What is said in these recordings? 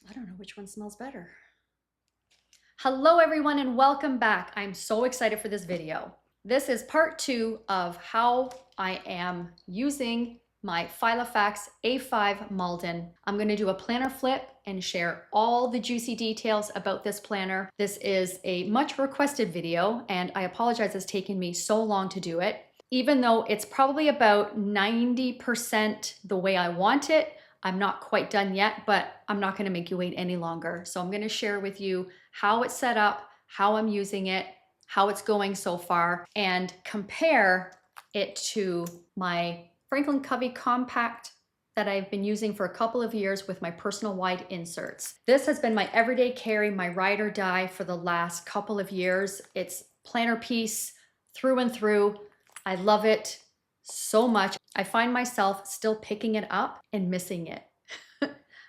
I don't know which one smells better. Hello everyone and welcome back. I'm so excited for this video. This is part 2 of how I am using my Filofax A5 Malden. I'm going to do a planner flip and share all the juicy details about this planner. This is a much requested video and I apologize it's taken me so long to do it. Even though it's probably about 90% the way I want it, I'm not quite done yet, but I'm not gonna make you wait any longer. So I'm gonna share with you how it's set up, how I'm using it, how it's going so far, and compare it to my Franklin Covey Compact that I've been using for a couple of years with my personal wide inserts. This has been my everyday carry, my ride or die for the last couple of years. It's planner piece through and through. I love it so much. I find myself still picking it up and missing it.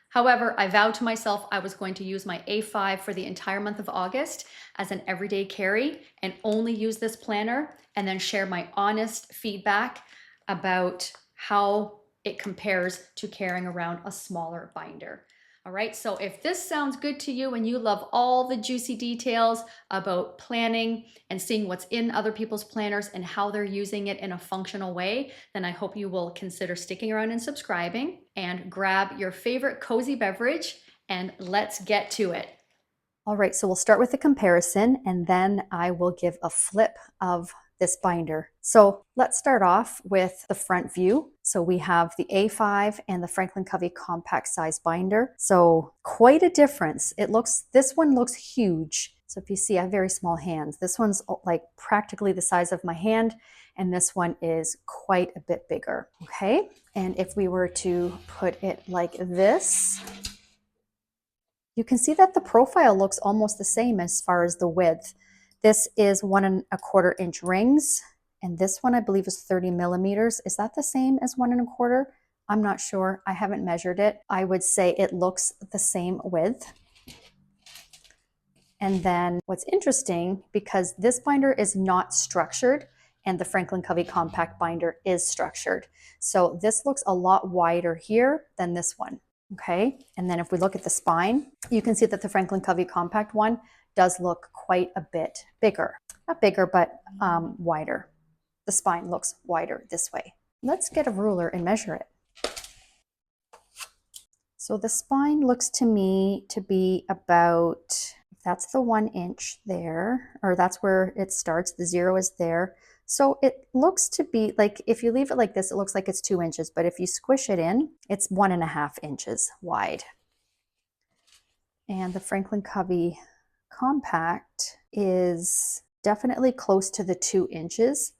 However, I vowed to myself I was going to use my A5 for the entire month of August as an everyday carry and only use this planner and then share my honest feedback about how it compares to carrying around a smaller binder. All right, so if this sounds good to you and you love all the juicy details about planning and seeing what's in other people's planners and how they're using it in a functional way, then I hope you will consider sticking around and subscribing and grab your favorite cozy beverage and let's get to it. All right, so we'll start with the comparison and then I will give a flip of this binder. So let's start off with the front view. So we have the A5 and the Franklin Covey compact size binder. So quite a difference. This one looks huge. So if you see, I have very small hands. This one's like practically the size of my hand, and this one is quite a bit bigger, okay? And if we were to put it like this, you can see that the profile looks almost the same as far as the width. This is 1¼ inch rings, and this one I believe is 30 millimeters. Is that the same as 1¼ I'm not sure. I haven't measured it. I would say it looks the same width. And then what's interesting, because this binder is not structured and the Franklin Covey compact binder is structured. So this looks a lot wider here than this one. Okay, and then if we look at the spine, you can see that the Franklin Covey compact one does look quite a bit bigger. Not bigger, but wider. The spine looks wider this way. Let's get a ruler and measure it. So the spine looks to me to be about, that's the 1 inch there, or that's where it starts, the 0 is there. So it looks to be like, if you leave it like this, it looks like it's 2 inches, but if you squish it in, it's 1½ inches wide. And the Franklin Covey compact is definitely close to the 2 inches.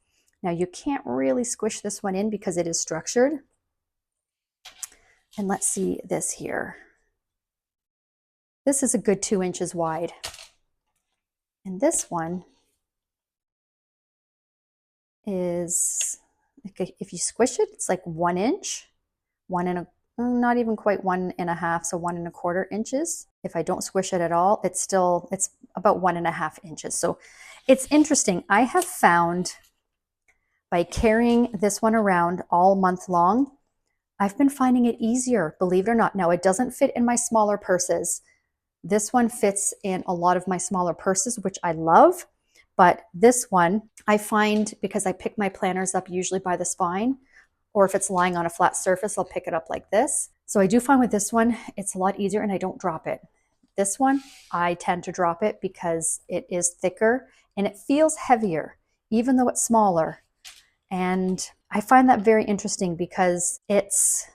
Now you can't really squish this one in because it is structured. And let's see this here. This is a good 2 inches wide. And this one is, if you squish it, it's like 1 inch, not even quite 1½, so 1¼ inches. If I don't squish it at all, it's about 1½ inches. So it's interesting. I have found by carrying this one around all month long, I've been finding it easier, believe it or not. Now it doesn't fit in my smaller purses. This one fits in a lot of my smaller purses, which I love. But this one, I find, because I pick my planners up usually by the spine, or if it's lying on a flat surface, I'll pick it up like this. So I do find with this one, it's a lot easier and I don't drop it. This one, I tend to drop it because it is thicker and it feels heavier, even though it's smaller. And I find that very interesting because it's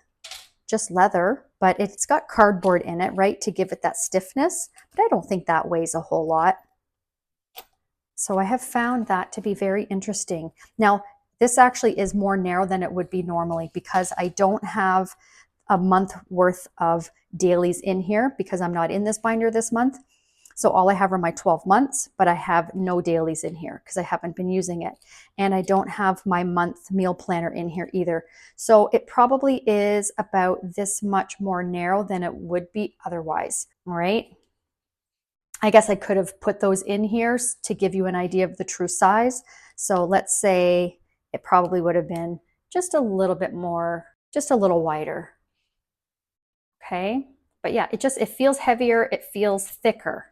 just leather, but it's got cardboard in it, right, to give it that stiffness. But I don't think that weighs a whole lot. So I have found that to be very interesting. Now, this actually is more narrow than it would be normally because I don't have a month worth of dailies in here because I'm not in this binder this month. So all I have are my 12 months, but I have no dailies in here because I haven't been using it. And I don't have my month meal planner in here either. So it probably is about this much more narrow than it would be otherwise, all right? I guess I could have put those in here to give you an idea of the true size. So let's say it probably would have been just a little bit more, just a little wider. Okay, But yeah, it feels heavier, it feels thicker.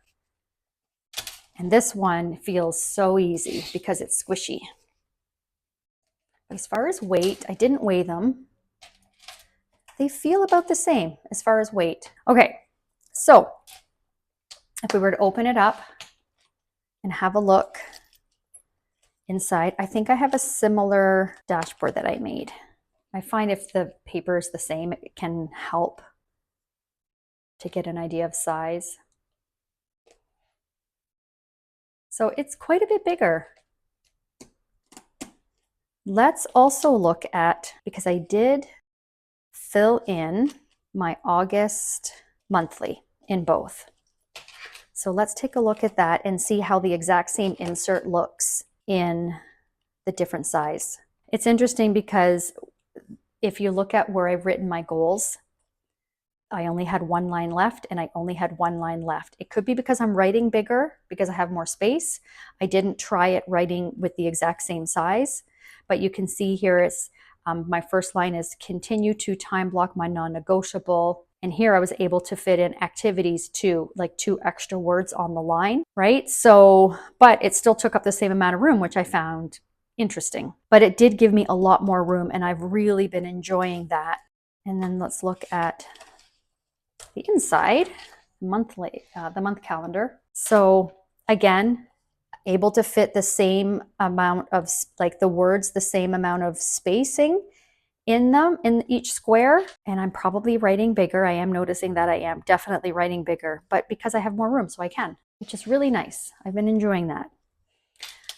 And this one feels so easy because it's squishy. As far as weight, I didn't weigh them. They feel about the same as far as weight. Okay, so if we were to open it up and have a look inside, I think I have a similar dashboard that I made. I find if the paper is the same, it can help to get an idea of size. So it's quite a bit bigger. Let's also look at, because I did fill in my August monthly in both. So let's take a look at that and see how the exact same insert looks in the different size. It's interesting because if you look at where I've written my goals, I only had one line left and I only had one line left. It could be because I'm writing bigger, because I have more space. I didn't try it writing with the exact same size, but you can see here it's my first line is continue to time block my non-negotiable. And here I was able to fit in activities too, like 2 extra words on the line, right? So, but it still took up the same amount of room, which I found interesting. But it did give me a lot more room and I've really been enjoying that. And then let's look at the inside, monthly, the month calendar. So again, able to fit the same amount of, like the words, the same amount of spacing in them, in each square. And I'm probably writing bigger. I am noticing that I am definitely writing bigger, but because I have more room, so I can, which is really nice. I've been enjoying that.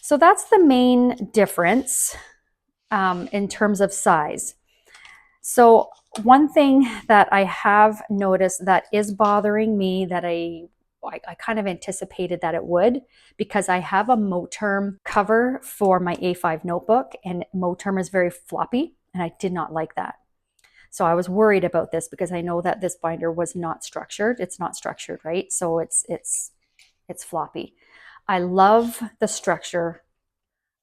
So that's the main difference in terms of size. So one thing that I have noticed that is bothering me that I kind of anticipated that it would, because I have a Moterm cover for my A5 notebook and Moterm is very floppy and I did not like that. So I was worried about this because I know that this binder was not structured. It's not structured, right? So it's floppy. I love the structure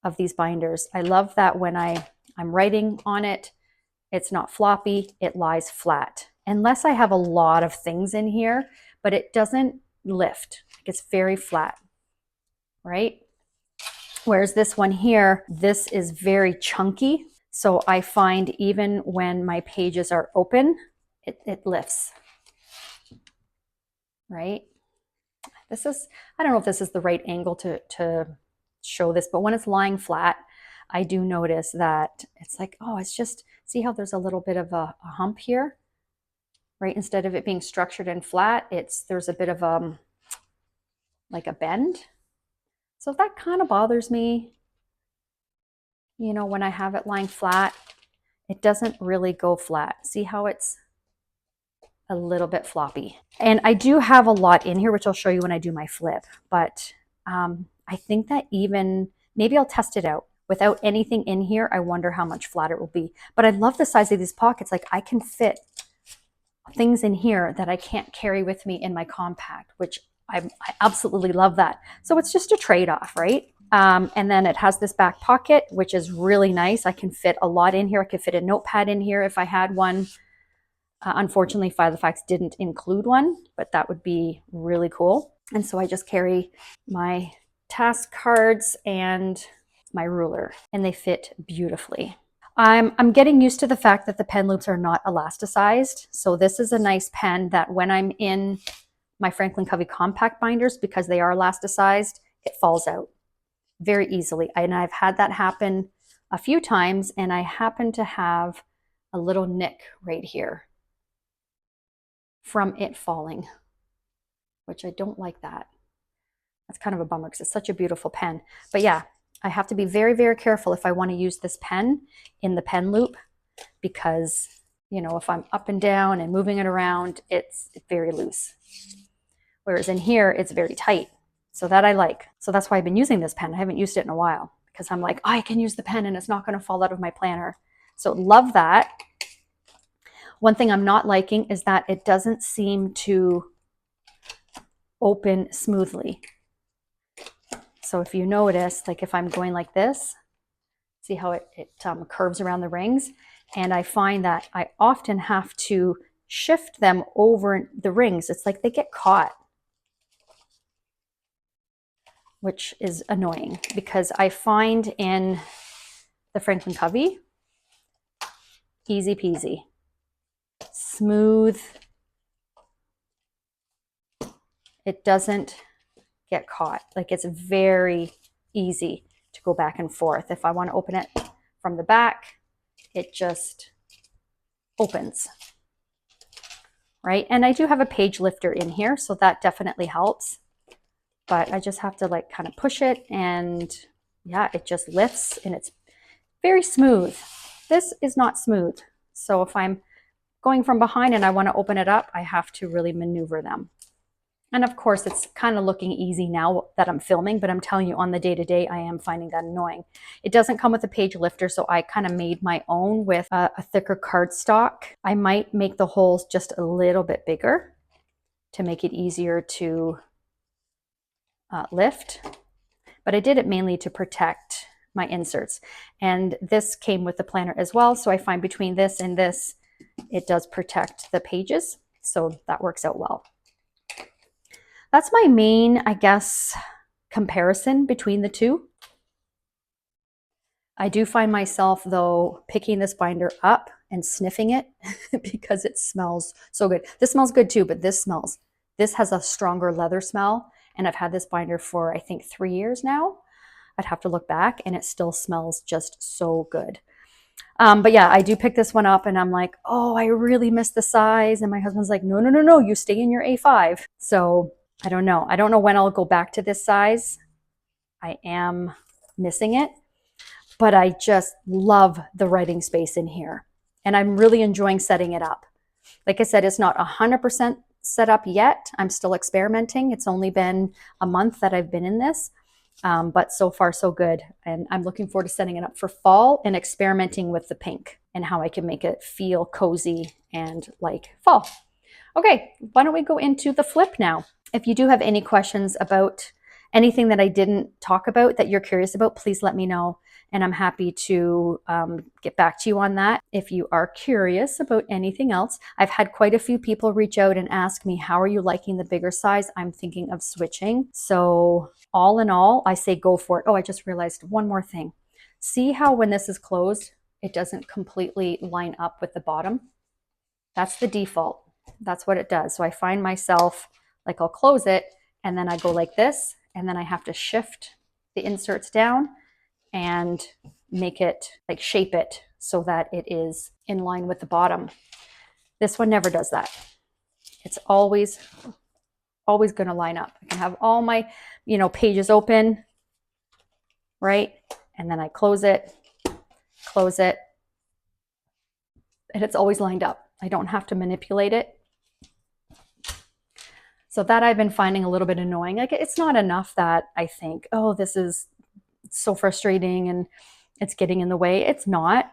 of these binders. I love that when I'm writing on it, it's not floppy, it lies flat. Unless I have a lot of things in here, but it doesn't lift. It's very flat, right? Whereas this one here, this is very chunky. So I find even when my pages are open, it lifts, right? This is, I don't know if this is the right angle to show this, but when it's lying flat, I do notice that it's like, oh, it's just, see how there's a little bit of a hump here, right? Instead of it being structured and flat, there's a bit of like a bend. So that kind of bothers me. You know, when I have it lying flat, it doesn't really go flat. See how it's a little bit floppy. And I do have a lot in here, which I'll show you when I do my flip, but I think that even, maybe I'll test it out. Without anything in here, I wonder how much flatter it will be. But I love the size of these pockets. Like I can fit things in here that I can't carry with me in my compact, which I absolutely love that. So it's just a trade-off, right? And then it has this back pocket, which is really nice. I can fit a lot in here. I could fit a notepad in here if I had one. Unfortunately, Filofax didn't include one, but that would be really cool. And so I just carry my task cards and my ruler, and they fit beautifully. I'm getting used to the fact that the pen loops are not elasticized. So this is a nice pen that when I'm in my Franklin Covey compact binders, because they are elasticized, it falls out very easily. And I've had that happen a few times, and I happen to have a little nick right here from it falling, which I don't like that. That's kind of a bummer because it's such a beautiful pen. But yeah, I have to be very, very careful if I want to use this pen in the pen loop, because, you know, if I'm up and down and moving it around, it's very loose. Whereas in here, it's very tight. So that I like. So that's why I've been using this pen. I haven't used it in a while because I'm like, oh, I can use the pen and it's not going to fall out of my planner. So love that. One thing I'm not liking is that it doesn't seem to open smoothly. So if you notice, like if I'm going like this, see how it curves around the rings? And I find that I often have to shift them over the rings, it's like they get caught, which is annoying because I find in the Franklin Covey, easy peasy, smooth. It doesn't get caught. Like, it's very easy to go back and forth. If I want to open it from the back, it just opens, right? And I do have a page lifter in here, so that definitely helps. But I just have to like kind of push it, and yeah, it just lifts, and it's very smooth. This is not smooth. So if I'm going from behind and I want to open it up, I have to really maneuver them. And of course, it's kind of looking easy now that I'm filming, but I'm telling you, on the day-to-day, I am finding that annoying. It doesn't come with a page lifter, so I kind of made my own with a thicker cardstock. I might make the holes just a little bit bigger to make it easier to lift, but I did it mainly to protect my inserts. And this came with the planner as well, so I find between this and this, it does protect the pages, so that works out well. That's my main, I guess, comparison between the two. I do find myself, though, picking this binder up and sniffing it because it smells so good. This smells good too, but this has a stronger leather smell, and I've had this binder for, I think, 3 years now. I'd have to look back, and it still smells just so good. But yeah, I do pick this one up, and I'm like, oh, I really miss the size. And my husband's like, no, no, no, no, you stay in your A5. So I don't know. I don't know when I'll go back to this size. I am missing it, but I just love the writing space in here, and I'm really enjoying setting it up. Like I said, it's not 100% set up yet. I'm still experimenting. It's only been a month that I've been in this, but so far so good. And I'm looking forward to setting it up for fall and experimenting with the pink and how I can make it feel cozy and like fall. Okay, why don't we go into the flip now? If you do have any questions about anything that I didn't talk about that you're curious about, please let me know, and I'm happy to get back to you on that. If you are curious about anything else, I've had quite a few people reach out and ask me, how are you liking the bigger size? I'm thinking of switching. So all in all, I say go for it. Oh, I just realized one more thing. See how when this is closed, it doesn't completely line up with the bottom? That's the default. That's what it does. So I find myself, like, I'll close it and then I go like this, and then I have to shift the inserts down and make it, like, shape it so that it is in line with the bottom. This one never does that. It's always going to line up. I can have all my, pages open, right? And then I close it, and it's always lined up. I don't have to manipulate it. So that I've been finding a little bit annoying. Like, it's not enough that I think, oh, this is so frustrating and it's getting in the way. It's not.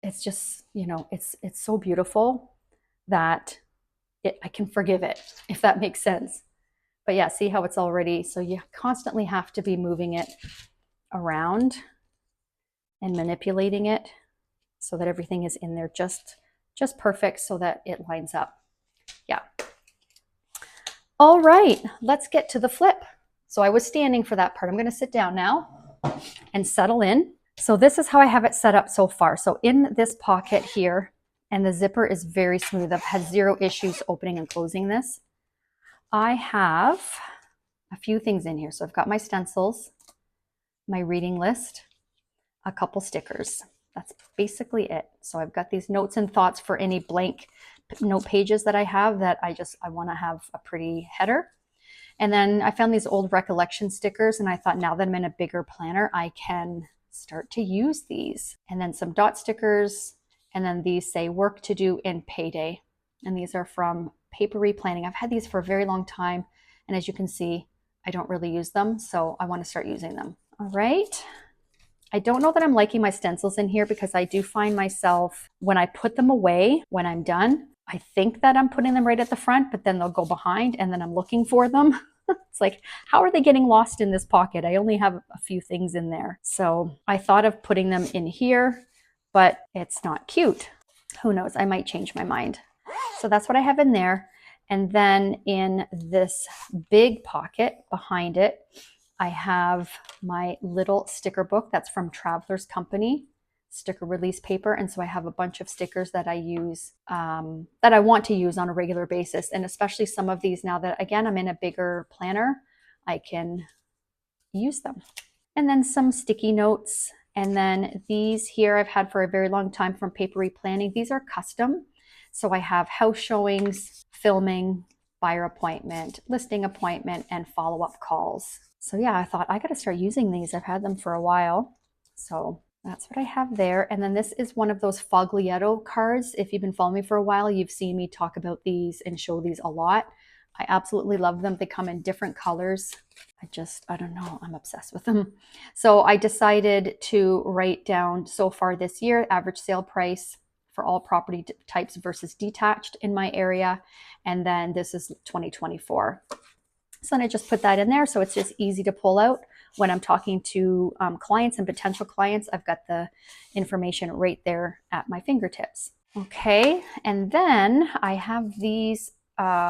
It's just, it's so beautiful that I can forgive it, if that makes sense. But yeah, see how it's already, so you constantly have to be moving it around and manipulating it so that everything is in there just perfect so that it lines up. Yeah. All right, let's get to the flip. So I was standing for that part. I'm going to sit down now and settle in. So this is how I have it set up so far. So in this pocket here, and the zipper is very smooth. I've had zero issues opening and closing this. I have a few things in here. So I've got my stencils, my reading list, a couple stickers. That's basically it. So I've got these notes and thoughts for any blank note pages that I have that I want to have a pretty header. And then I found these old recollection stickers, and I thought, now that I'm in a bigger planner, I can start to use these. And then some dot stickers, and then these say work to do in payday. And these are from Paper Replanning. I've had these for a very long time, and as you can see, I don't really use them, so I want to start using them. All right. I don't know that I'm liking my stencils in here, because I do find myself, when I put them away, when I'm done, I think that I'm putting them right at the front, but then they'll go behind, and then I'm looking for them. It's like, how are they getting lost in this pocket? I only have a few things in there. So I thought of putting them in here, but it's not cute. Who knows, I might change my mind. So that's what I have in there. And then in this big pocket behind it, I have my little sticker book that's from Traveler's Company, sticker release paper. And so I have a bunch of stickers that I use, that I want to use on a regular basis. And especially some of these now that, again, I'm in a bigger planner, I can use them. And then some sticky notes. And then these here I've had for a very long time from Papery Planning. These are custom. So I have house showings, filming, buyer appointment, listing appointment, and follow-up calls. So yeah, I thought I got to start using these. I've had them for a while. So that's what I have there. And then this is one of those Foglietto cards. If you've been following me for a while, you've seen me talk about these and show these a lot. I absolutely love them. They come in different colors. I don't know, I'm obsessed with them. So I decided to write down so far this year, average sale price for all property types versus detached in my area. And then this is 2024. So then I just put that in there. So it's just easy to pull out when I'm talking to clients and potential clients. I've got the information right there at my fingertips. Okay, and then I have these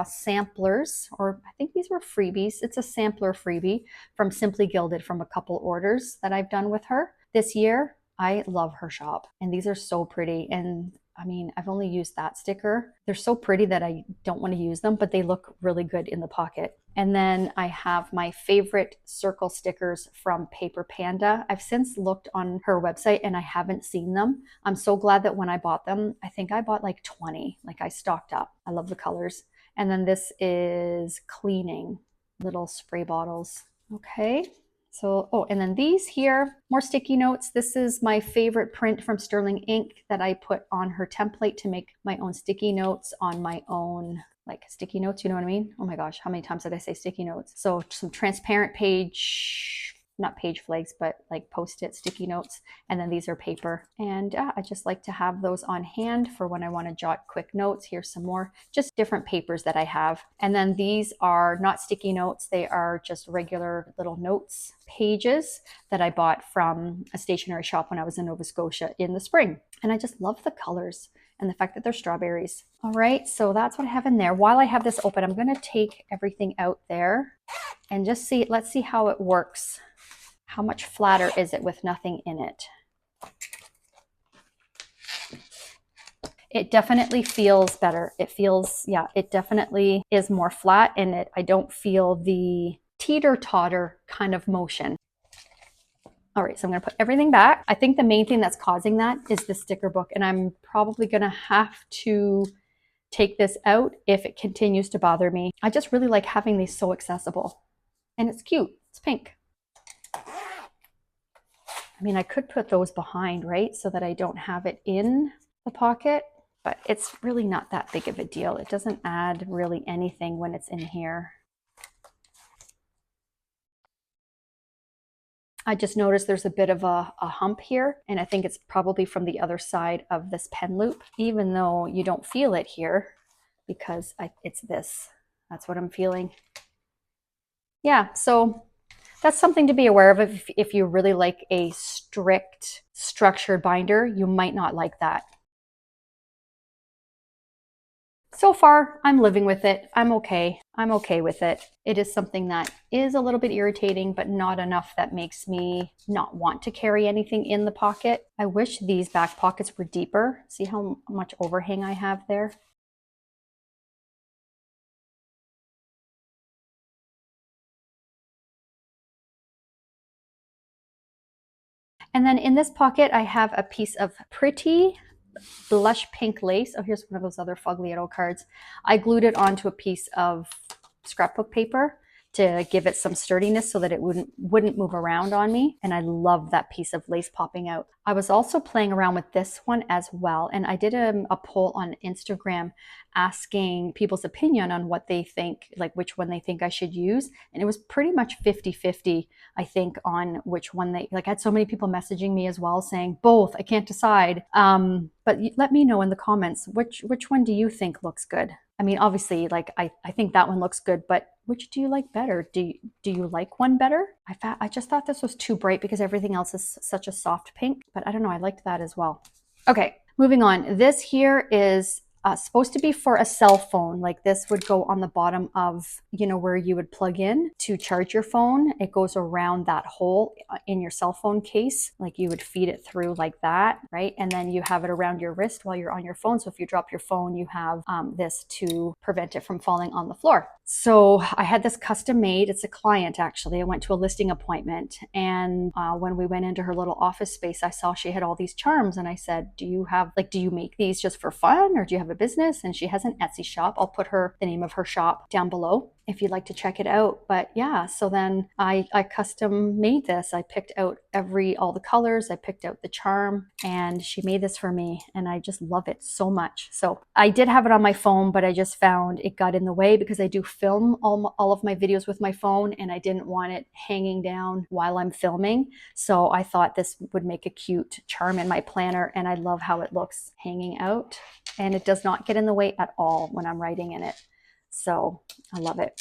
samplers, or I think these were freebies. It's a sampler freebie from Simply Gilded from a couple orders that I've done with her this year. I love her shop, and these are so pretty. And I mean, I've only used that sticker. They're so pretty that I don't want to use them, but they look really good in the pocket. And then I have my favorite circle stickers from Paper Panda. I've since looked on her website and I haven't seen them. I'm so glad that when I bought them, I think I bought like 20, like I stocked up. I love the colors. And then this is cleaning, little spray bottles. Okay. So, oh, and then these here, more sticky notes. This is my favorite print from Sterling Ink that I put on her template to make my own sticky notes on my own, like sticky notes, you know what I mean? Oh my gosh, how many times did I say sticky notes? So some transparent page, not page flags, but like Post-it sticky notes. And then these are paper. And I just like to have those on hand for when I want to jot quick notes. Here's some more, just different papers that I have. And then these are not sticky notes. They are just regular little notes pages that I bought from a stationery shop when I was in Nova Scotia in the spring. And I just love the colors and the fact that they're strawberries. All right, so that's what I have in there. While I have this open, I'm gonna take everything out there and just see, let's see how it works. How much flatter is it with nothing in it? It definitely feels better. It feels, yeah, it definitely is more flat, and I don't feel the teeter-totter kind of motion. All right, so I'm gonna put everything back. I think the main thing that's causing that is the sticker book, and I'm probably gonna have to take this out if it continues to bother me. I just really like having these so accessible, and it's cute, it's pink. I mean, I could put those behind, right? So that I don't have it in the pocket, but it's really not that big of a deal. It doesn't add really anything when it's in here. I just noticed there's a bit of a hump here, and I think it's probably from the other side of this pen loop, even though you don't feel it here because it's this. That's what I'm feeling. Yeah, so that's something to be aware of. If you really like a strict, structured binder, you might not like that. So far, I'm living with it. I'm okay. I'm okay with it. It is something that is a little bit irritating, but not enough that makes me not want to carry anything in the pocket. I wish these back pockets were deeper. See how much overhang I have there? And then in this pocket, I have a piece of pretty blush pink lace. Oh, here's one of those other Foglietto cards. I glued it onto a piece of scrapbook paper to give it some sturdiness so that it wouldn't move around on me. And I love that piece of lace popping out. I was also playing around with this one as well. And I did a poll on Instagram asking people's opinion on what they think, like which one they think I should use. And it was pretty much 50-50, I think, on which one they, like I had so many people messaging me as well saying both, I can't decide. But let me know in the comments, which one do you think looks good? I mean, obviously, like I think that one looks good, but which do you like better? Do you like one better? I just thought this was too bright because everything else is such a soft pink, but I don't know, I liked that as well. Okay, Moving on, this here is supposed to be for a cell phone. Like this would go on the bottom of, you know, where you would plug in to charge your phone. It goes around that hole in your cell phone case. Like you would feed it through like that, right? And then you have it around your wrist while you're on your phone. So if you drop your phone, you have this to prevent it from falling on the floor. So I had this custom made. It's a client, actually. I went to a listing appointment, and when we went into her little office space, I saw she had all these charms, and I said, do you make these just for fun, or do you have a business? And she has an Etsy shop. I'll put the name of her shop down below if you'd like to check it out. But yeah, so then I custom made this. I picked out all the colors, I picked out the charm, and she made this for me, and I just love it so much. So I did have it on my phone, but I just found it got in the way because I do film all of my videos with my phone, and I didn't want it hanging down while I'm filming. So I thought this would make a cute charm in my planner, and I love how it looks hanging out, and it does not get in the way at all when I'm writing in it. So I love it.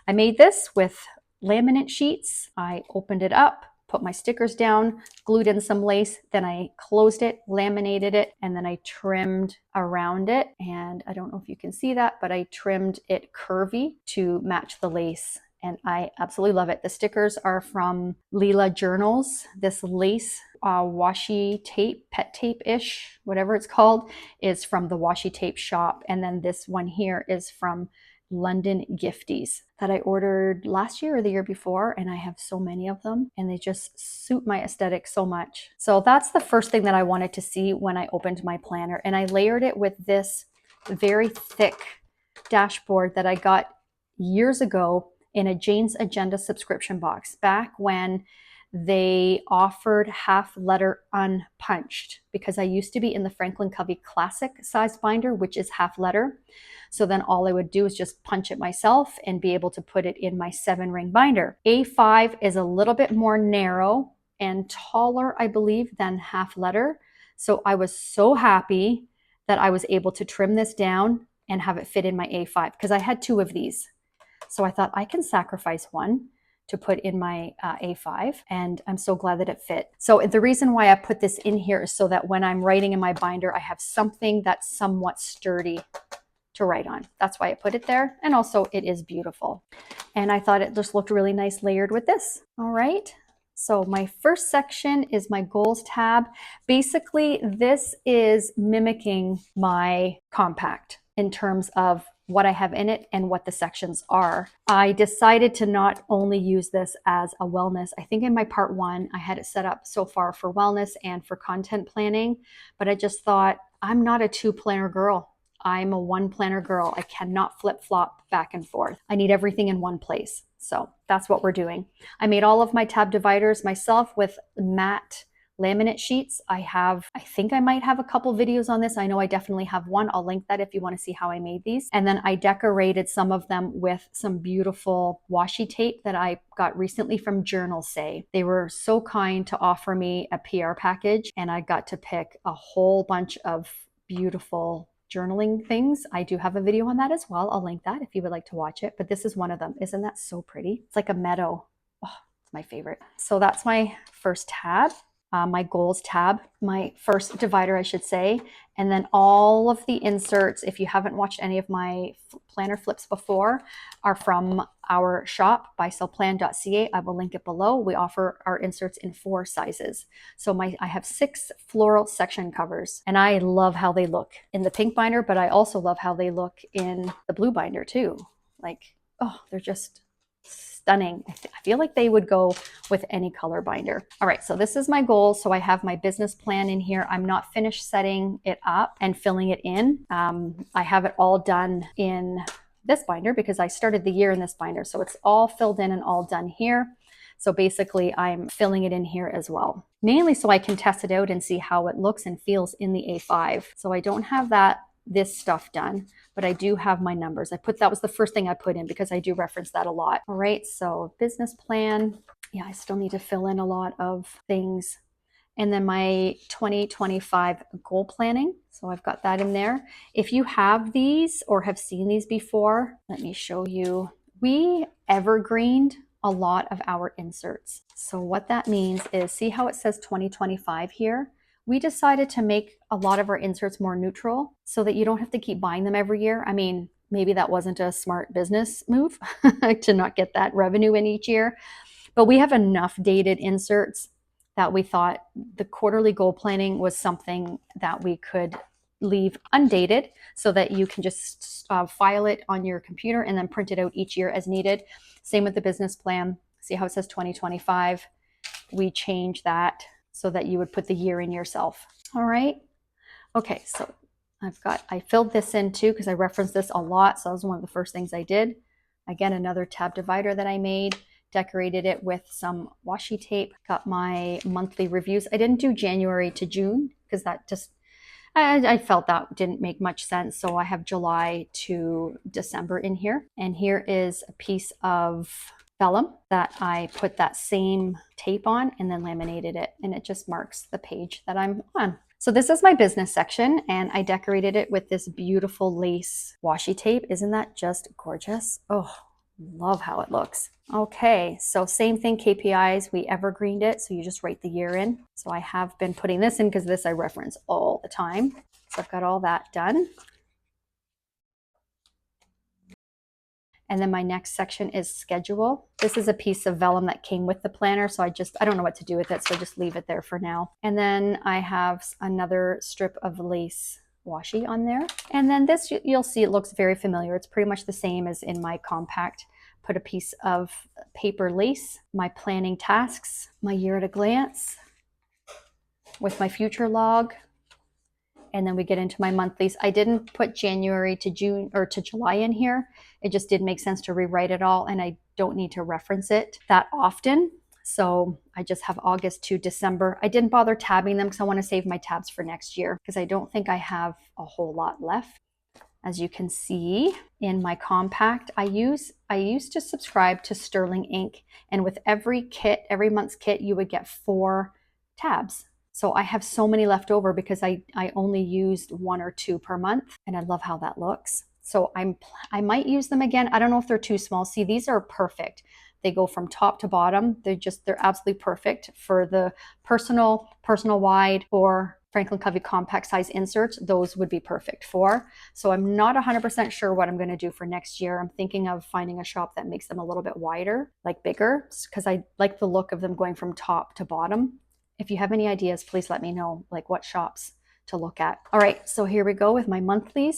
I made this with laminate sheets. I opened it up, put my stickers down, glued in some lace, then I closed it, laminated it, and then I trimmed around it. And I don't know if you can see that, but I trimmed it curvy to match the lace. And I absolutely love it. The stickers are from Leela Journals. This lace washi tape, pet tape-ish, whatever it's called, is from the washi tape shop. And then this one here is from London Gifties that I ordered last year or the year before, and I have so many of them, and they just suit my aesthetic so much. So that's the first thing that I wanted to see when I opened my planner, and I layered it with this very thick dashboard that I got years ago in a Jane's Agenda subscription box, back when they offered half letter unpunched, because I used to be in the Franklin Covey Classic size binder, which is half letter. So then all I would do is just punch it myself and be able to put it in my 7-ring binder. A5 is a little bit more narrow and taller, I believe, than half letter. So I was so happy that I was able to trim this down and have it fit in my A5, because I had 2 of these. So I thought I can sacrifice one to put in my A5, and I'm so glad that it fit. So the reason why I put this in here is so that when I'm writing in my binder, I have something that's somewhat sturdy to write on. That's why I put it there. And also it is beautiful. And I thought it just looked really nice layered with this. All right. So my first section is my goals tab. Basically, this is mimicking my compact in terms of what I have in it and what the sections are. I decided to not only use this as a wellness. I think in my part 1, I had it set up so far for wellness and for content planning, but I just thought, I'm not a 2 planner girl. I'm a 1 planner girl. I cannot flip-flop back and forth. I need everything in one place. So that's what we're doing. I made all of my tab dividers myself with matte laminate sheets. I think I might have a couple videos on this. I know I definitely have one. I'll link that if you want to see how I made these. And then I decorated some of them with some beautiful washi tape that I got recently from Journalsay. They were so kind to offer me a PR package, and I got to pick a whole bunch of beautiful journaling things. I do have a video on that as well. I'll link that if you would like to watch it, but this is one of them. Isn't that so pretty? It's like a meadow. Oh, it's my favorite. So that's my first tab. My goals tab, my first divider, I should say. And then all of the inserts, if you haven't watched any of my planner flips before, are from our shop, buysellplan.ca. I will link it below. We offer our inserts in 4 sizes. So I have 6 floral section covers, and I love how they look in the pink binder, but I also love how they look in the blue binder too. Like, oh, they're just stunning. I feel like they would go with any color binder. All right, so this is my goal. So I have my business plan in here. I'm not finished setting it up and filling it in. I have it all done in this binder because I started the year in this binder. So it's all filled in and all done here. So basically I'm filling it in here as well, mainly so I can test it out and see how it looks and feels in the A5. So I don't have this stuff done, but I do have my numbers. That was the first thing I put in because I do reference that a lot. All right, so business plan. Yeah, I still need to fill in a lot of things. And then my 2025 goal planning. So I've got that in there. If you have these or have seen these before, let me show you. We evergreened a lot of our inserts. So what that means is, see how it says 2025 here? we decided to make a lot of our inserts more neutral so that you don't have to keep buying them every year. I mean, maybe that wasn't a smart business move to not get that revenue in each year, but we have enough dated inserts that we thought the quarterly goal planning was something that we could leave undated so that you can just file it on your computer and then print it out each year as needed. Same with the business plan. See how it says 2025? We changed that so that you would put the year in yourself. All right. Okay, so I filled this in too because I referenced this a lot. So that was one of the first things I did. Again, another tab divider that I made, decorated it with some washi tape, got my monthly reviews. I didn't do January to June because that just, I felt that didn't make much sense. So I have July to December in here. And here is a piece of vellum that I put that same tape on and then laminated it. And it just marks the page that I'm on. So this is my business section and I decorated it with this beautiful lace washi tape. Isn't that just gorgeous? Oh, love how it looks. Okay, so same thing, KPIs, we evergreened it. So you just write the year in. So I have been putting this in because this I reference all the time. So I've got all that done. And then my next section is schedule. This is a piece of vellum that came with the planner. So I don't know what to do with it. So just leave it there for now. And then I have another strip of lace washi on there. And then this, you'll see it looks very familiar. It's pretty much the same as in my compact. Put a piece of paper lace, my planning tasks, my year at a glance with my future log. And then we get into my monthlies. I didn't put January to June or to July in here. It just didn't make sense to rewrite it all. And I don't need to reference it that often. So I just have August to December. I didn't bother tabbing them because I want to save my tabs for next year because I don't think I have a whole lot left. As you can see in my compact, I used to subscribe to Sterling Ink. And with every month's kit, you would get 4 tabs. So I have so many left over because I only used 1 or 2 per month. And I love how that looks. So I might use them again. I don't know if they're too small. See, these are perfect. They go from top to bottom. They're absolutely perfect for the personal wide, or Franklin Covey compact size inserts. Those would be perfect for. So I'm not 100% sure what I'm going to do for next year. I'm thinking of finding a shop that makes them a little bit wider, like bigger, because I like the look of them going from top to bottom. If you have any ideas, please let me know, like what shops to look at. All right, so here we go with my monthlies.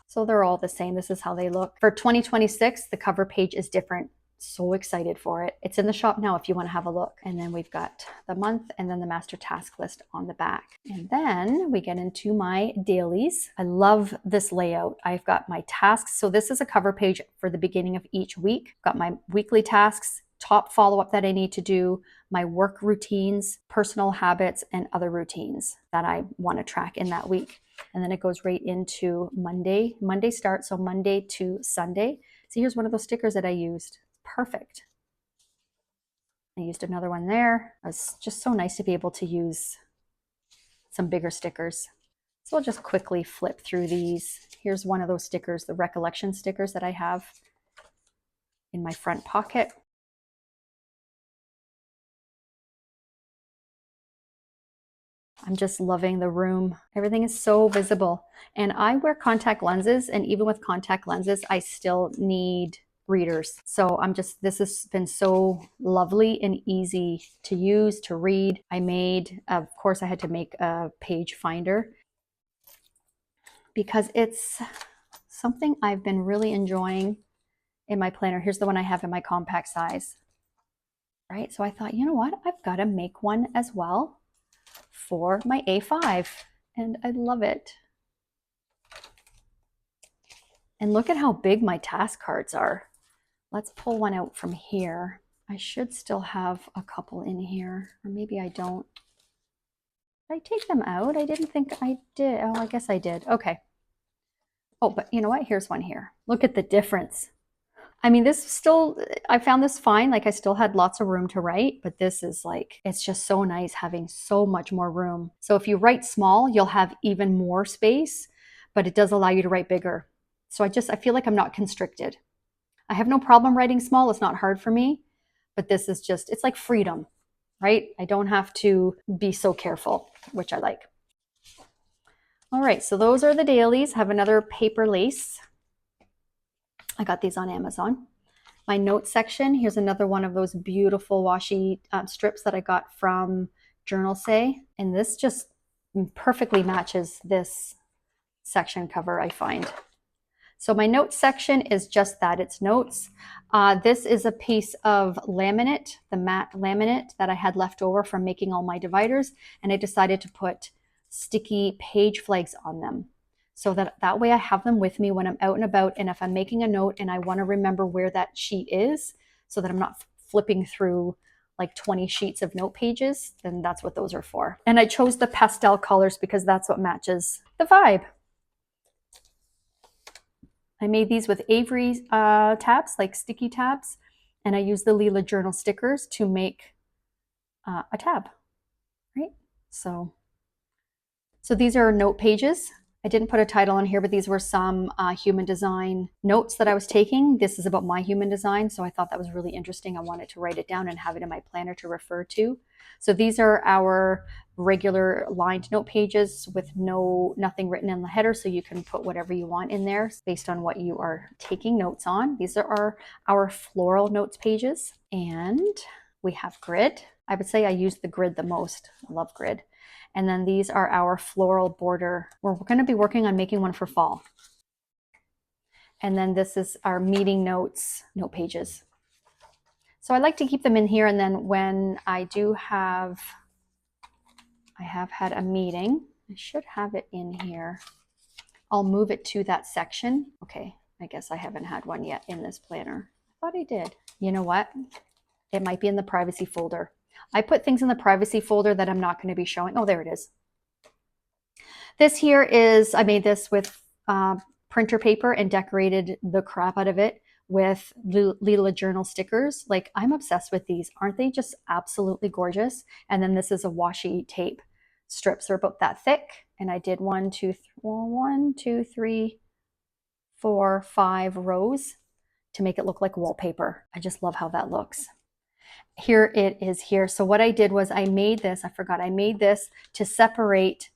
So they're all the same. This is how they look. For 2026, the cover page is different. So excited for it. It's in the shop now if you want to have a look. And then we've got the month and then the master task list on the back. And then we get into my dailies. I love this layout. I've got my tasks. So this is a cover page for the beginning of each week. Got my weekly tasks, top follow-up that I need to do, my work routines, personal habits, and other routines that I want to track in that week. And then it goes right into Monday. Monday starts, so Monday to Sunday. So here's one of those stickers that I used. Perfect. I used another one there. It's just so nice to be able to use some bigger stickers. So I'll just quickly flip through these. Here's one of those stickers, the recollection stickers that I have in my front pocket. I'm just loving the room. Everything is so visible. And I wear contact lenses, and even with contact lenses, I still need readers. So this has been so lovely and easy to use, to read. Of course, I had to make a page finder because it's something I've been really enjoying in my planner. Here's the one I have in my compact size, right? So I thought, you know what? I've got to make one as well for my A5, and I love it. And look at how big my task cards are. Let's pull one out from here. I should still have a couple in here, or maybe I don't. Did I take them out? I didn't think I did. Oh, I guess I did. Okay. Oh, but you know what? Here's one here. Look at the difference. I mean, I found this fine. Like I still had lots of room to write, but this is like, it's just so nice having so much more room. So if you write small, you'll have even more space, but it does allow you to write bigger. So I feel like I'm not constricted. I have no problem writing small. It's not hard for me, but this is just, it's like freedom. right? I don't have to be so careful, which I like. All right, so those are the dailies. I have another paper lace. I got these on Amazon. My notes section, here's another one of those beautiful washi strips that I got from Journalsay. And this just perfectly matches this section cover, I find. So my notes section is just that, it's notes. This is a piece of laminate, the matte laminate that I had left over from making all my dividers, and I decided to put sticky page flags on them. So that way I have them with me when I'm out and about, and if I'm making a note and I want to remember where that sheet is, so that I'm not flipping through like 20 sheets of note pages, then that's what those are for. And I chose the pastel colors because that's what matches the vibe. I made these with Avery tabs, like sticky tabs, and I used the Lila journal stickers to make a tab, right? So these are note pages. I didn't put a title on here, but these were some human design notes that I was taking. This is about my human design, so I thought that was really interesting. I wanted to write it down and have it in my planner to refer to. So these are our regular lined note pages with nothing written in the header, so you can put whatever you want in there based on what you are taking notes on. These are our floral notes pages, and we have grid. I would say I use the grid the most. I love grid. And then these are our floral border. We're going to be working on making one for fall. And then this is our meeting notes, note pages. So I like to keep them in here. And then when I have had a meeting, I should have it in here. I'll move it to that section. Okay, I guess I haven't had one yet in this planner. I thought I did. You know what? It might be in the privacy folder. I put things in the privacy folder that I'm not going to be showing. Oh, there it is. This here is, I made this with printer paper and decorated the crap out of it with Lila journal stickers. Like, I'm obsessed with these. Aren't they just absolutely gorgeous? And then this is a washi tape. Strips are about that thick. And I did 1, 2, 3, 4, 5 rows to make it look like wallpaper. I just love how that looks. Here it is here. So what I did was I made this to separate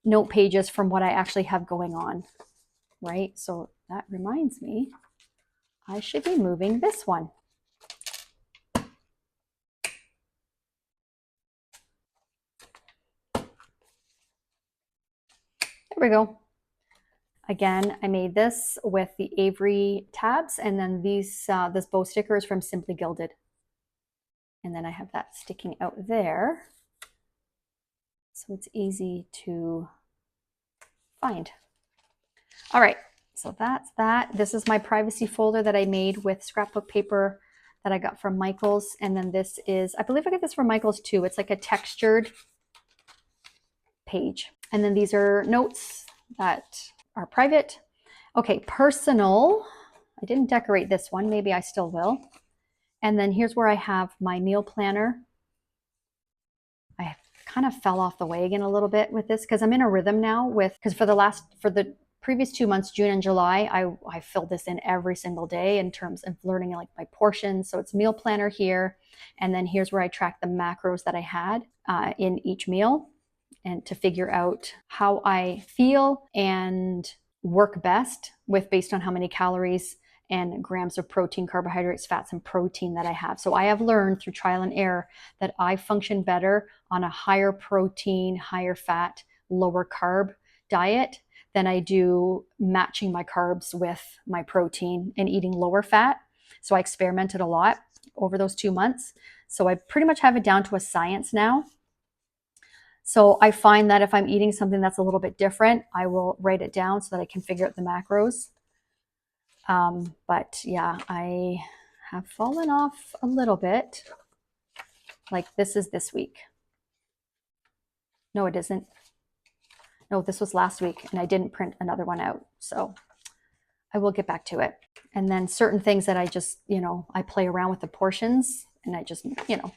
note pages from what I actually have going on, right? So that reminds me, I should be moving this one. There we go. Again, I made this with the Avery tabs, and then these this bow sticker is from Simply Gilded. And then I have that sticking out there, so it's easy to find. All right, so that's that. This is my privacy folder that I made with scrapbook paper that I got from Michaels. And then this is, I believe I got this from Michaels too. It's like a textured page. And then these are notes that are private. Okay, personal. I didn't decorate this one. Maybe I still will. And then here's where I have my meal planner. I kind of fell off the wagon a little bit with this because I'm in a rhythm now because for the previous 2 months, June and July, I filled this in every single day in terms of learning like my portions. So it's meal planner here. And then here's where I track the macros that I had in each meal, and to figure out how I feel and work best with based on how many calories and grams of protein, carbohydrates, fats, and protein that I have. So I have learned through trial and error that I function better on a higher protein, higher fat, lower carb diet than I do matching my carbs with my protein and eating lower fat. So I experimented a lot over those 2 months. So I pretty much have it down to a science now. So I find that if I'm eating something that's a little bit different, I will write it down so that I can figure out the macros. But yeah, I have fallen off a little bit. Like this is this week. No, it isn't. No, this was last week and I didn't print another one out. So I will get back to it. And then certain things that I just, I play around with the portions and I just,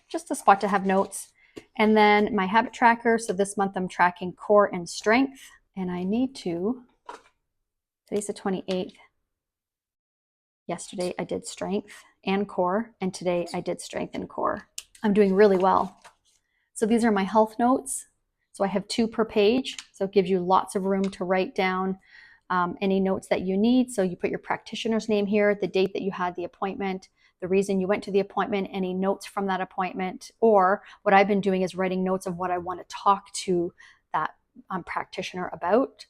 just a spot to have notes. And then my habit tracker. So this month I'm tracking core and strength. And I need to, today's the 28th. Yesterday I did strength and core, and today I did strength and core. I'm doing really well. So these are my health notes. So I have 2 per page. So it gives you lots of room to write down any notes that you need. So you put your practitioner's name here, the date that you had the appointment, the reason you went to the appointment, any notes from that appointment, or what I've been doing is writing notes of what I want to talk to that practitioner about,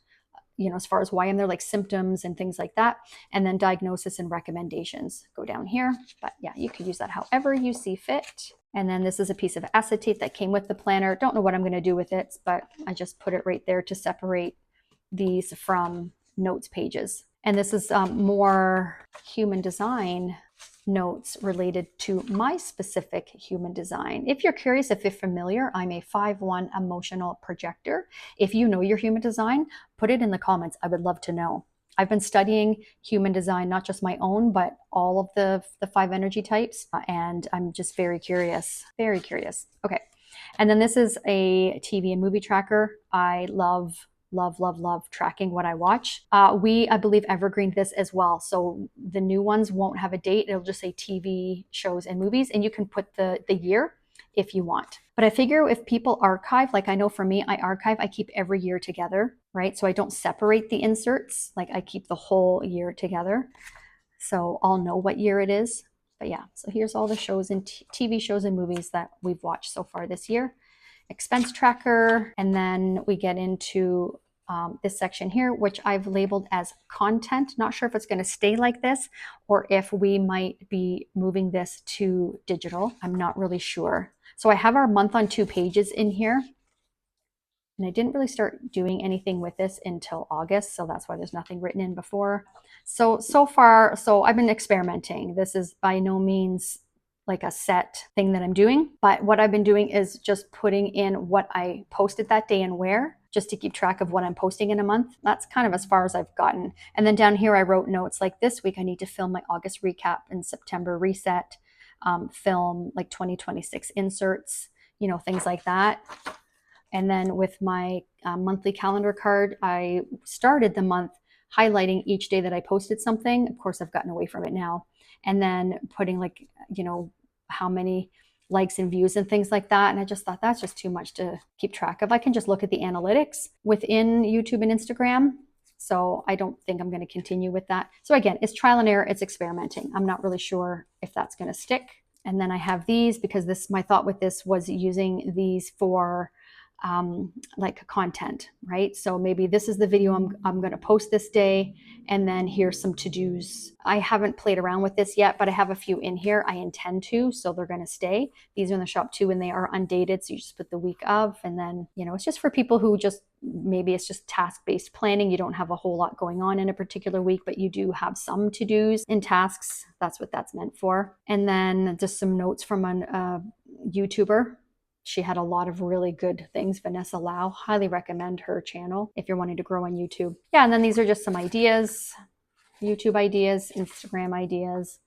as far as why I'm there, like symptoms and things like that, and then diagnosis and recommendations go down here. But yeah, you can use that however you see fit. And then this is a piece of acetate that came with the planner. Don't know what I'm going to do with it, but I just put it right there to separate these from notes pages. And this is more human design notes related to my specific human design. If you're curious, if you're familiar, I'm a 5/1 emotional projector. If you know your human design, put it in the comments. I would love to know. I've been studying human design, not just my own, but all of the 5 energy types. And I'm just very curious, very curious. Okay. And then this is a TV and movie tracker. I love tracking what I watch. I believe, evergreened this as well. So the new ones won't have a date. It'll just say TV shows and movies, and you can put the year if you want. But I figure if people archive, like I know for me, I archive, I keep every year together, right? So I don't separate the inserts. Like I keep the whole year together. So I'll know what year it is. But yeah, so here's all the shows and TV shows and movies that we've watched so far this year. Expense tracker, and then we get into this section here, which I've labeled as content. Not sure if it's going to stay like this or if we might be moving this to digital. I'm not really sure. So I have our month on 2 pages in here, and I didn't really start doing anything with this until August, so that's why there's nothing written in before. So far, I've been experimenting. This is by no means like a set thing that I'm doing, but what I've been doing is just putting in what I posted that day and where, just to keep track of what I'm posting in a month. That's kind of as far as I've gotten. And then down here I wrote notes like this week I need to film my August recap and September reset, film like 2026 inserts, things like that. And then with my monthly calendar card, I started the month highlighting each day that I posted something. Of course, I've gotten away from it now. And then putting like, how many likes and views and things like that. And I just thought that's just too much to keep track of. I can just look at the analytics within YouTube and Instagram. So I don't think I'm going to continue with that. So again, it's trial and error. It's experimenting. I'm not really sure if that's going to stick. And then I have these because my thought with this was using these for like content, right? So maybe this is the video I'm going to post this day, and then here's some to-dos. I haven't played around with this yet, but I have a few in here. I intend to, so they're going to stay. These are in the shop too, and they are undated, so you just put the week of, and then it's just for people who maybe it's just task-based planning. You don't have a whole lot going on in a particular week, but you do have some to-dos and tasks. That's what that's meant for. And then just some notes from a YouTuber. She had a lot of really good things. Vanessa Lau, highly recommend her channel if you're wanting to grow on YouTube. Yeah, and then these are just some ideas, YouTube ideas, Instagram ideas,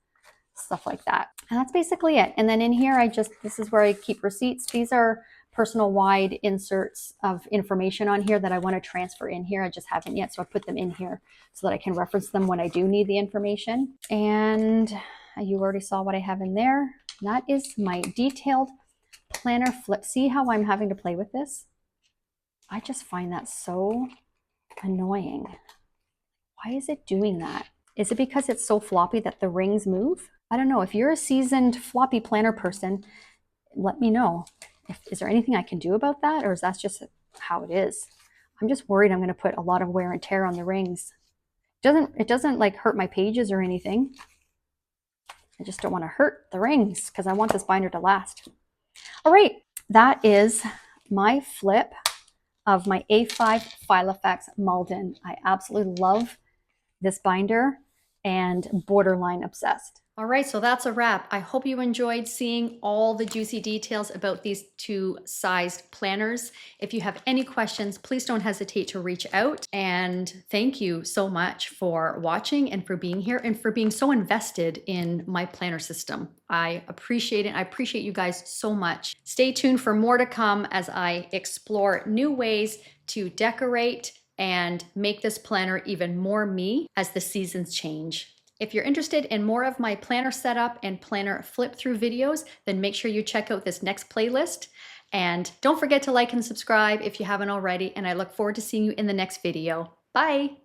stuff like that. And that's basically it. And then in here, this is where I keep receipts. These are personal wide inserts of information on here that I want to transfer in here. I just haven't yet, so I put them in here so that I can reference them when I do need the information. And you already saw what I have in there. That is my detailed planner flip. See how I'm having to play with this? I just find that so annoying. Why is it doing that? Is it because it's so floppy that the rings move? I don't know. If you're a seasoned floppy planner person, let me know. Is there anything I can do about that, or is that just how it is? I'm just worried I'm going to put a lot of wear and tear on the rings. It doesn't like hurt my pages or anything. I just don't want to hurt the rings because I want this binder to last. All right, that is my flip of my A5 Filofax Malden. I absolutely love this binder and borderline obsessed. All right, so that's a wrap. I hope you enjoyed seeing all the juicy details about these 2 sized planners. If you have any questions, please don't hesitate to reach out. And thank you so much for watching and for being here and for being so invested in my planner system. I appreciate it. I appreciate you guys so much. Stay tuned for more to come as I explore new ways to decorate and make this planner even more me as the seasons change. If you're interested in more of my planner setup and planner flip through videos, then make sure you check out this next playlist. And don't forget to like and subscribe if you haven't already, and I look forward to seeing you in the next video. Bye!